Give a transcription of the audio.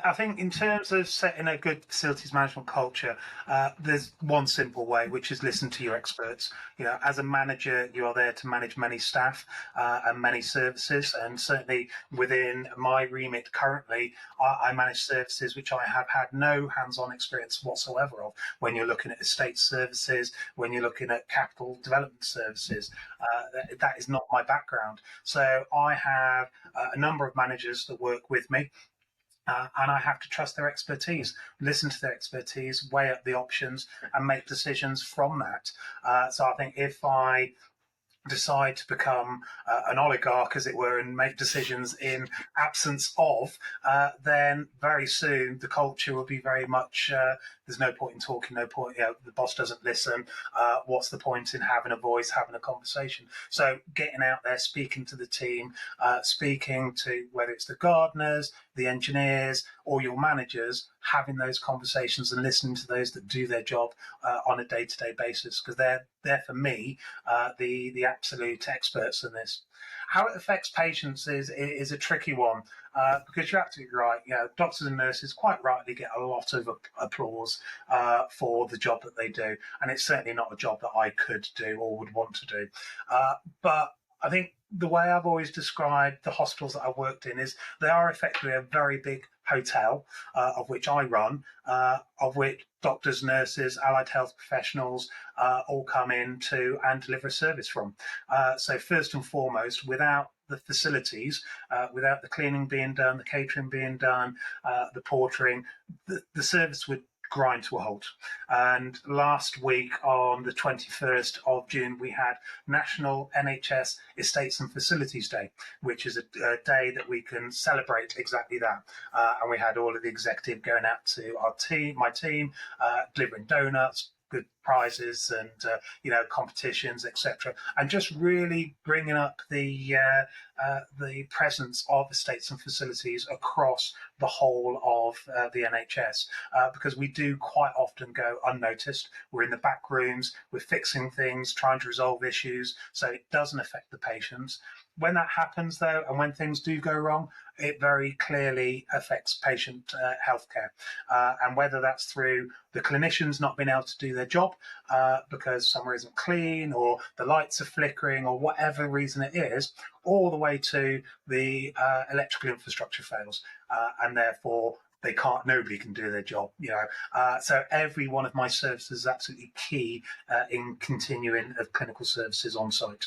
I think in terms of setting a good facilities management culture, there's one simple way, which is listen to your experts. As a manager, you are there to manage many staff and many services, and certainly within my remit currently, I manage services which I have had no hands-on experience whatsoever of. When you're looking at estate services, when you're looking at capital development services, that is not my background. So I have a number of managers that work with me, and I have to trust their expertise, listen to their expertise, weigh up the options, and make decisions from that. So I think if I decide to become an oligarch, as it were, and make decisions in absence of, then very soon the culture will be very much there's no point in talking, no point, the boss doesn't listen. What's the point in having a voice, having a conversation? So getting out there, speaking to the team, speaking to whether it's the gardeners, the engineers, or your managers, having those conversations and listening to those that do their job on a day-to-day basis, because they're for me the absolute experts in this. How it affects patients is a tricky one, because you're absolutely right. Doctors and nurses quite rightly get a lot of applause for the job that they do, and it's certainly not a job that I could do or would want to do. But I think the way I've always described the hospitals that I've worked in is they are effectively a very big hotel, of which I run, of which doctors, nurses, allied health professionals all come in to and deliver a service from. So first and foremost, without the facilities, without the cleaning being done, the catering being done, the portering, the service would grind to a halt. And last week on the 21st of June, we had National NHS Estates and Facilities Day, which is a day that we can celebrate exactly that. And we had all of the executive going out to my team, delivering donuts, good prizes, and competitions, etc., and just really bringing up the presence of estates and facilities across the whole of the NHS, because we do quite often go unnoticed. We're in the back rooms, we're fixing things, trying to resolve issues, so it doesn't affect the patients. When that happens, though, and when things do go wrong, it very clearly affects patient healthcare. And whether that's through the clinicians not being able to do their job because somewhere isn't clean, or the lights are flickering, or whatever reason it is, all the way to the electrical infrastructure fails, and therefore nobody can do their job. So every one of my services is absolutely key in continuing of clinical services on site.